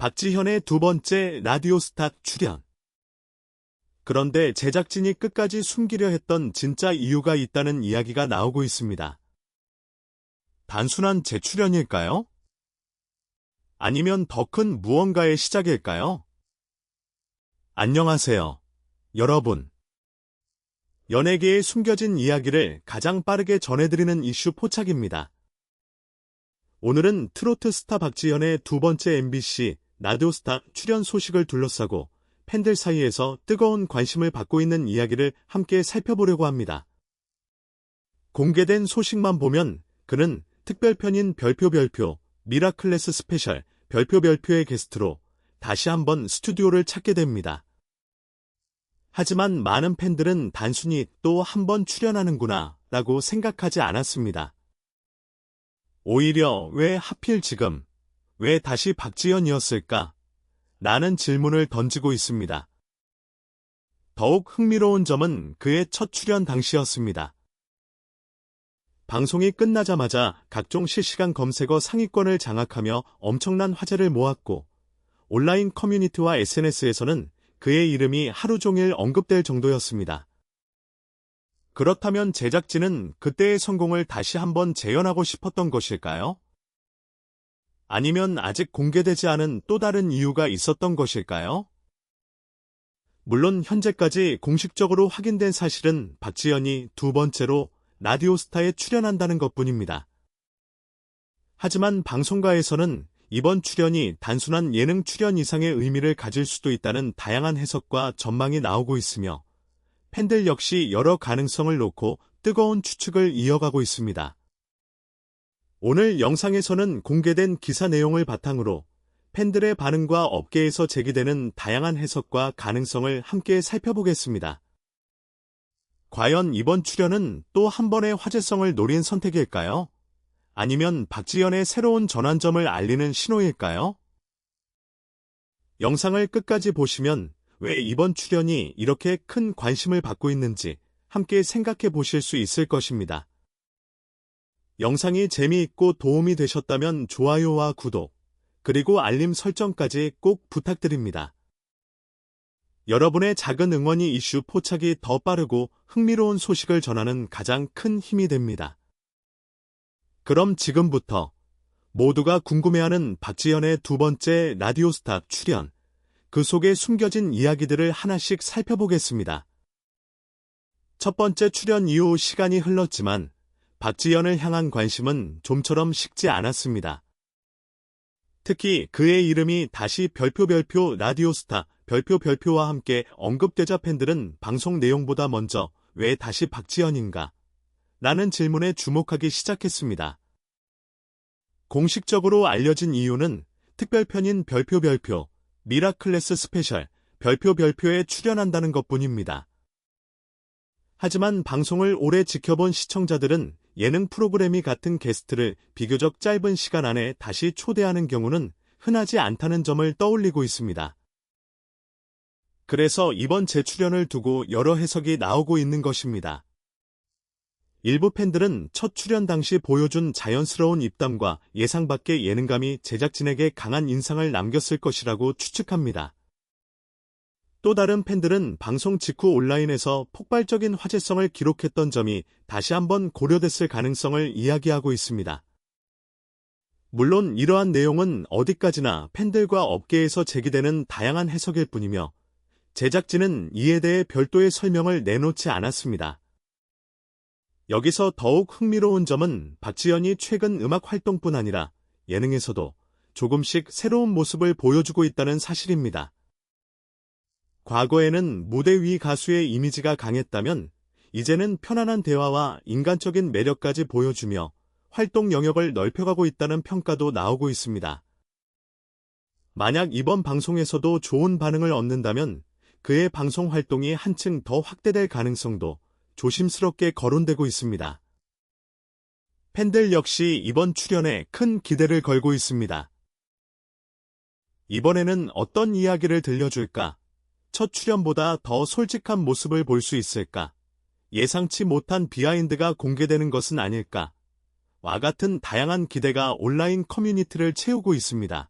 박지현의 두 번째 라디오스타 출연. 그런데 제작진이 끝까지 숨기려 했던 진짜 이유가 있다는 이야기가 나오고 있습니다. 단순한 재출연일까요? 아니면 더 큰 무언가의 시작일까요? 안녕하세요, 여러분. 연예계의 숨겨진 이야기를 가장 빠르게 전해드리는 이슈 포착입니다. 오늘은 트로트 스타 박지현의 두 번째 MBC 라디오스타 출연 소식을 둘러싸고 팬들 사이에서 뜨거운 관심을 받고 있는 이야기를 함께 살펴보려고 합니다. 공개된 소식만 보면 그는 특별편인 별표 미라클래스 스페셜 별표의 게스트로 다시 한번 스튜디오를 찾게 됩니다. 하지만 많은 팬들은 단순히 또 한 번 출연하는구나 라고 생각하지 않았습니다. 오히려 왜 하필 지금, 왜 다시 박지현이었을까? 라는 질문을 던지고 있습니다. 더욱 흥미로운 점은 그의 첫 출연 당시였습니다. 방송이 끝나자마자 각종 실시간 검색어 상위권을 장악하며 엄청난 화제를 모았고, 온라인 커뮤니티와 SNS에서는 그의 이름이 하루 종일 언급될 정도였습니다. 그렇다면 제작진은 그때의 성공을 다시 한번 재현하고 싶었던 것일까요? 아니면 아직 공개되지 않은 또 다른 이유가 있었던 것일까요? 물론 현재까지 공식적으로 확인된 사실은 박지현이 두 번째로 라디오스타에 출연한다는 것뿐입니다. 하지만 방송가에서는 이번 출연이 단순한 예능 출연 이상의 의미를 가질 수도 있다는 다양한 해석과 전망이 나오고 있으며 팬들 역시 여러 가능성을 놓고 뜨거운 추측을 이어가고 있습니다. 오늘 영상에서는 공개된 기사 내용을 바탕으로 팬들의 반응과 업계에서 제기되는 다양한 해석과 가능성을 함께 살펴보겠습니다. 과연 이번 출연은 또 한 번의 화제성을 노린 선택일까요? 아니면 박지현의 새로운 전환점을 알리는 신호일까요? 영상을 끝까지 보시면 왜 이번 출연이 이렇게 큰 관심을 받고 있는지 함께 생각해 보실 수 있을 것입니다. 영상이 재미있고 도움이 되셨다면 좋아요와 구독, 그리고 알림 설정까지 꼭 부탁드립니다. 여러분의 작은 응원이 이슈 포착이 더 빠르고 흥미로운 소식을 전하는 가장 큰 힘이 됩니다. 그럼 지금부터 모두가 궁금해하는 박지현의 두 번째 라디오스타 출연, 그 속에 숨겨진 이야기들을 하나씩 살펴보겠습니다. 첫 번째 출연 이후 시간이 흘렀지만 박지현을 향한 관심은 좀처럼 식지 않았습니다. 특히 그의 이름이 다시 별표 라디오스타 별표와 함께 언급되자 팬들은 방송 내용보다 먼저 왜 다시 박지현인가? 라는 질문에 주목하기 시작했습니다. 공식적으로 알려진 이유는 특별편인 별표 미라클래스 스페셜 별표에 출연한다는 것뿐입니다. 하지만 방송을 오래 지켜본 시청자들은 예능 프로그램이 같은 게스트를 비교적 짧은 시간 안에 다시 초대하는 경우는 흔하지 않다는 점을 떠올리고 있습니다. 그래서 이번 재출연을 두고 여러 해석이 나오고 있는 것입니다. 일부 팬들은 첫 출연 당시 보여준 자연스러운 입담과 예상 밖의 예능감이 제작진에게 강한 인상을 남겼을 것이라고 추측합니다. 또 다른 팬들은 방송 직후 온라인에서 폭발적인 화제성을 기록했던 점이 다시 한번 고려됐을 가능성을 이야기하고 있습니다. 물론 이러한 내용은 어디까지나 팬들과 업계에서 제기되는 다양한 해석일 뿐이며 제작진은 이에 대해 별도의 설명을 내놓지 않았습니다. 여기서 더욱 흥미로운 점은 박지현이 최근 음악 활동뿐 아니라 예능에서도 조금씩 새로운 모습을 보여주고 있다는 사실입니다. 과거에는 무대 위 가수의 이미지가 강했다면 이제는 편안한 대화와 인간적인 매력까지 보여주며 활동 영역을 넓혀가고 있다는 평가도 나오고 있습니다. 만약 이번 방송에서도 좋은 반응을 얻는다면 그의 방송 활동이 한층 더 확대될 가능성도 조심스럽게 거론되고 있습니다. 팬들 역시 이번 출연에 큰 기대를 걸고 있습니다. 이번에는 어떤 이야기를 들려줄까? 첫 출연보다 더 솔직한 모습을 볼 수 있을까? 예상치 못한 비하인드가 공개되는 것은 아닐까? 와 같은 다양한 기대가 온라인 커뮤니티를 채우고 있습니다.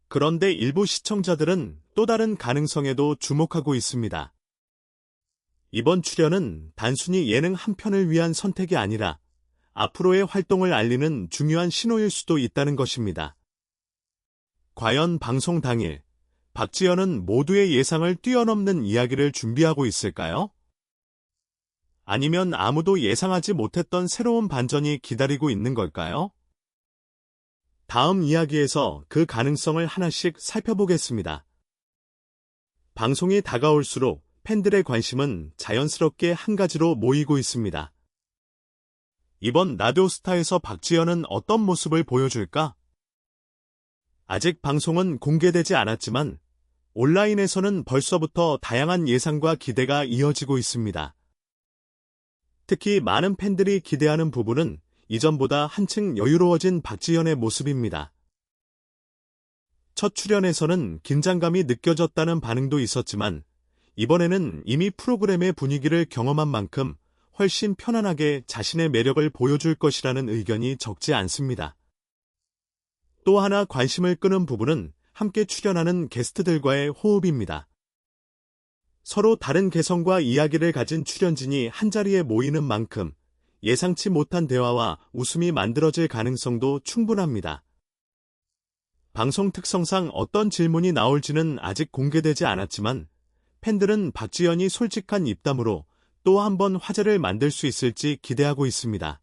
그런데 일부 시청자들은 또 다른 가능성에도 주목하고 있습니다. 이번 출연은 단순히 예능 한 편을 위한 선택이 아니라 앞으로의 활동을 알리는 중요한 신호일 수도 있다는 것입니다. 과연 방송 당일, 박지현은 모두의 예상을 뛰어넘는 이야기를 준비하고 있을까요? 아니면 아무도 예상하지 못했던 새로운 반전이 기다리고 있는 걸까요? 다음 이야기에서 그 가능성을 하나씩 살펴보겠습니다. 방송이 다가올수록 팬들의 관심은 자연스럽게 한 가지로 모이고 있습니다. 이번 라디오스타에서 박지현은 어떤 모습을 보여줄까? 아직 방송은 공개되지 않았지만 온라인에서는 벌써부터 다양한 예상과 기대가 이어지고 있습니다. 특히 많은 팬들이 기대하는 부분은 이전보다 한층 여유로워진 박지현의 모습입니다. 첫 출연에서는 긴장감이 느껴졌다는 반응도 있었지만 이번에는 이미 프로그램의 분위기를 경험한 만큼 훨씬 편안하게 자신의 매력을 보여줄 것이라는 의견이 적지 않습니다. 또 하나 관심을 끄는 부분은 함께 출연하는 게스트들과의 호흡입니다. 서로 다른 개성과 이야기를 가진 출연진이 한자리에 모이는 만큼 예상치 못한 대화와 웃음이 만들어질 가능성도 충분합니다. 방송 특성상 어떤 질문이 나올지는 아직 공개되지 않았지만 팬들은 박지현이 솔직한 입담으로 또 한 번 화제를 만들 수 있을지 기대하고 있습니다.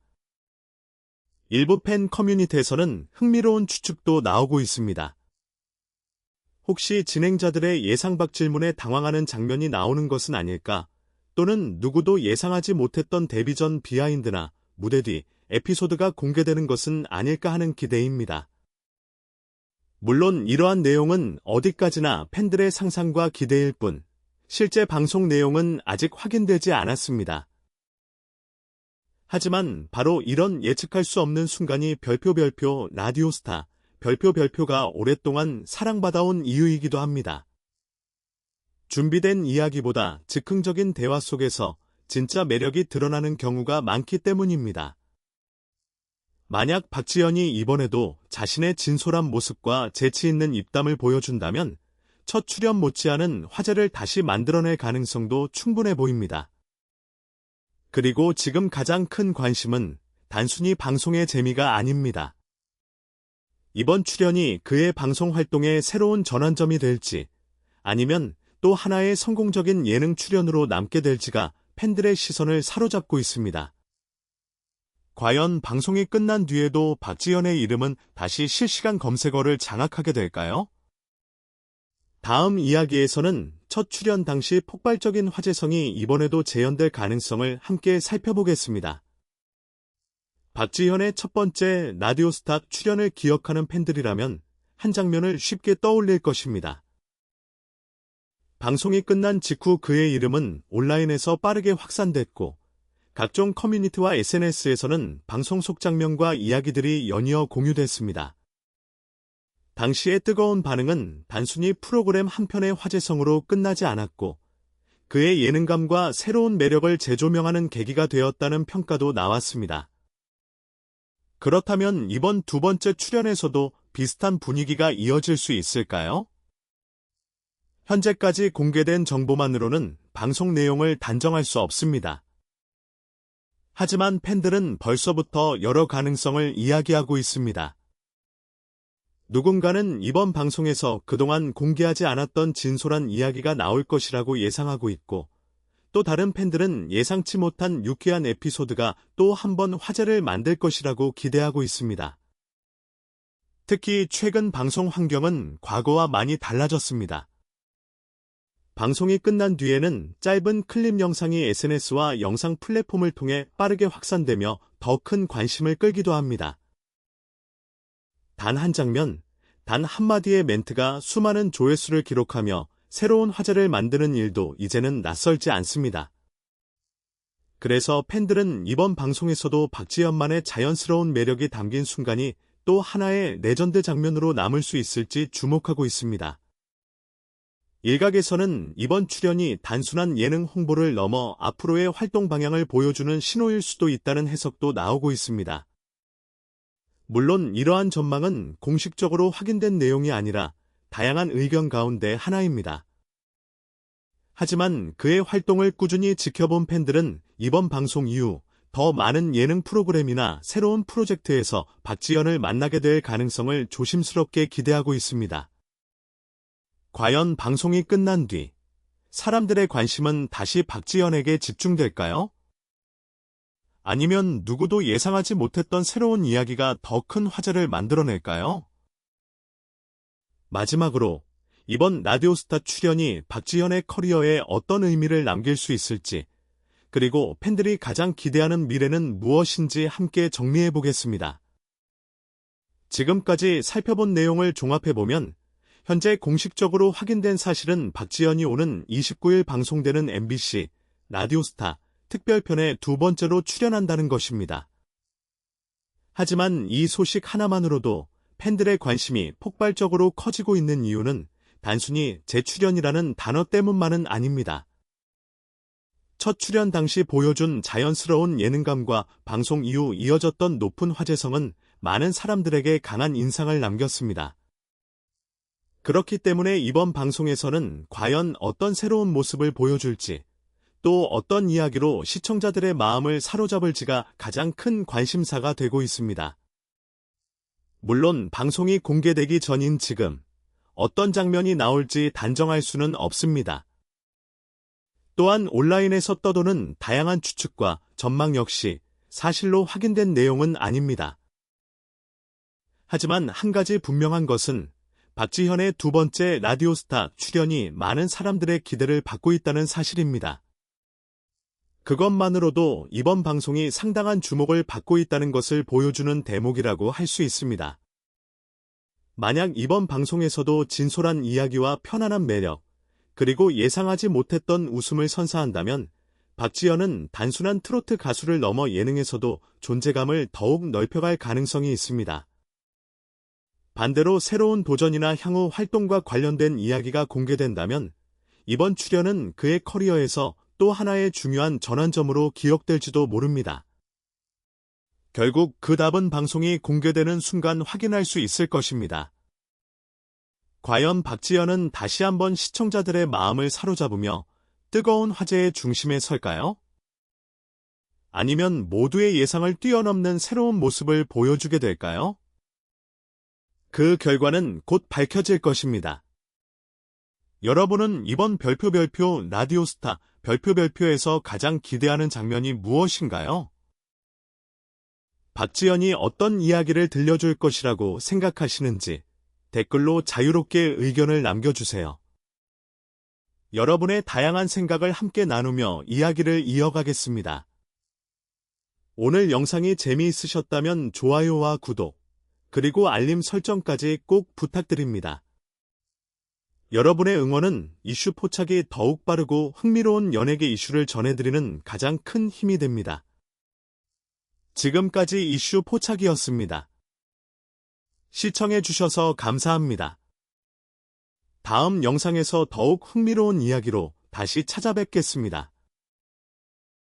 일부 팬 커뮤니티에서는 흥미로운 추측도 나오고 있습니다. 혹시 진행자들의 예상 밖 질문에 당황하는 장면이 나오는 것은 아닐까? 또는 누구도 예상하지 못했던 데뷔 전 비하인드나 무대 뒤 에피소드가 공개되는 것은 아닐까 하는 기대입니다. 물론 이러한 내용은 어디까지나 팬들의 상상과 기대일 뿐, 실제 방송 내용은 아직 확인되지 않았습니다. 하지만 바로 이런 예측할 수 없는 순간이 별표 라디오스타, 별표가 오랫동안 사랑받아온 이유이기도 합니다. 준비된 이야기보다 즉흥적인 대화 속에서 진짜 매력이 드러나는 경우가 많기 때문입니다. 만약 박지현이 이번에도 자신의 진솔한 모습과 재치 있는 입담을 보여준다면 첫 출연 못지않은 화제를 다시 만들어낼 가능성도 충분해 보입니다. 그리고 지금 가장 큰 관심은 단순히 방송의 재미가 아닙니다. 이번 출연이 그의 방송 활동의 새로운 전환점이 될지, 아니면 또 하나의 성공적인 예능 출연으로 남게 될지가 팬들의 시선을 사로잡고 있습니다. 과연 방송이 끝난 뒤에도 박지현의 이름은 다시 실시간 검색어를 장악하게 될까요? 다음 이야기에서는 첫 출연 당시 폭발적인 화제성이 이번에도 재현될 가능성을 함께 살펴보겠습니다. 박지현의 첫 번째 라디오스타 출연을 기억하는 팬들이라면 한 장면을 쉽게 떠올릴 것입니다. 방송이 끝난 직후 그의 이름은 온라인에서 빠르게 확산됐고 각종 커뮤니티와 SNS에서는 방송 속 장면과 이야기들이 연이어 공유됐습니다. 당시의 뜨거운 반응은 단순히 프로그램 한 편의 화제성으로 끝나지 않았고 그의 예능감과 새로운 매력을 재조명하는 계기가 되었다는 평가도 나왔습니다. 그렇다면 이번 두 번째 출연에서도 비슷한 분위기가 이어질 수 있을까요? 현재까지 공개된 정보만으로는 방송 내용을 단정할 수 없습니다. 하지만 팬들은 벌써부터 여러 가능성을 이야기하고 있습니다. 누군가는 이번 방송에서 그동안 공개하지 않았던 진솔한 이야기가 나올 것이라고 예상하고 있고, 또 다른 팬들은 예상치 못한 유쾌한 에피소드가 또 한 번 화제를 만들 것이라고 기대하고 있습니다. 특히 최근 방송 환경은 과거와 많이 달라졌습니다. 방송이 끝난 뒤에는 짧은 클립 영상이 SNS와 영상 플랫폼을 통해 빠르게 확산되며 더 큰 관심을 끌기도 합니다. 단 한 장면, 단 한마디의 멘트가 수많은 조회수를 기록하며 새로운 화제를 만드는 일도 이제는 낯설지 않습니다. 그래서 팬들은 이번 방송에서도 박지현만의 자연스러운 매력이 담긴 순간이 또 하나의 레전드 장면으로 남을 수 있을지 주목하고 있습니다. 일각에서는 이번 출연이 단순한 예능 홍보를 넘어 앞으로의 활동 방향을 보여주는 신호일 수도 있다는 해석도 나오고 있습니다. 물론 이러한 전망은 공식적으로 확인된 내용이 아니라 다양한 의견 가운데 하나입니다. 하지만 그의 활동을 꾸준히 지켜본 팬들은 이번 방송 이후 더 많은 예능 프로그램이나 새로운 프로젝트에서 박지현을 만나게 될 가능성을 조심스럽게 기대하고 있습니다. 과연 방송이 끝난 뒤 사람들의 관심은 다시 박지현에게 집중될까요? 아니면 누구도 예상하지 못했던 새로운 이야기가 더 큰 화제를 만들어낼까요? 마지막으로 이번 라디오스타 출연이 박지현의 커리어에 어떤 의미를 남길 수 있을지, 그리고 팬들이 가장 기대하는 미래는 무엇인지 함께 정리해 보겠습니다. 지금까지 살펴본 내용을 종합해보면 현재 공식적으로 확인된 사실은 박지현이 오는 29일 방송되는 MBC 라디오스타 특별편에 두 번째로 출연한다는 것입니다. 하지만 이 소식 하나만으로도 팬들의 관심이 폭발적으로 커지고 있는 이유는 단순히 재출연이라는 단어 때문만은 아닙니다. 첫 출연 당시 보여준 자연스러운 예능감과 방송 이후 이어졌던 높은 화제성은 많은 사람들에게 강한 인상을 남겼습니다. 그렇기 때문에 이번 방송에서는 과연 어떤 새로운 모습을 보여줄지, 또 어떤 이야기로 시청자들의 마음을 사로잡을지가 가장 큰 관심사가 되고 있습니다. 물론 방송이 공개되기 전인 지금 어떤 장면이 나올지 단정할 수는 없습니다. 또한 온라인에서 떠도는 다양한 추측과 전망 역시 사실로 확인된 내용은 아닙니다. 하지만 한 가지 분명한 것은 박지현의 두 번째 라디오스타 출연이 많은 사람들의 기대를 받고 있다는 사실입니다. 그것만으로도 이번 방송이 상당한 주목을 받고 있다는 것을 보여주는 대목이라고 할 수 있습니다. 만약 이번 방송에서도 진솔한 이야기와 편안한 매력, 그리고 예상하지 못했던 웃음을 선사한다면 박지현은 단순한 트로트 가수를 넘어 예능에서도 존재감을 더욱 넓혀갈 가능성이 있습니다. 반대로 새로운 도전이나 향후 활동과 관련된 이야기가 공개된다면 이번 출연은 그의 커리어에서 또 하나의 중요한 전환점으로 기억될지도 모릅니다. 결국 그 답은 방송이 공개되는 순간 확인할 수 있을 것입니다. 과연 박지현은 다시 한번 시청자들의 마음을 사로잡으며 뜨거운 화제의 중심에 설까요? 아니면 모두의 예상을 뛰어넘는 새로운 모습을 보여주게 될까요? 그 결과는 곧 밝혀질 것입니다. 여러분은 이번 별표 라디오스타 별표에서 가장 기대하는 장면이 무엇인가요? 박지현이 어떤 이야기를 들려줄 것이라고 생각하시는지 댓글로 자유롭게 의견을 남겨주세요. 여러분의 다양한 생각을 함께 나누며 이야기를 이어가겠습니다. 오늘 영상이 재미있으셨다면 좋아요와 구독, 그리고 알림 설정까지 꼭 부탁드립니다. 여러분의 응원은 이슈 포착이 더욱 빠르고 흥미로운 연예계 이슈를 전해드리는 가장 큰 힘이 됩니다. 지금까지 이슈 포착이었습니다. 시청해주셔서 감사합니다. 다음 영상에서 더욱 흥미로운 이야기로 다시 찾아뵙겠습니다.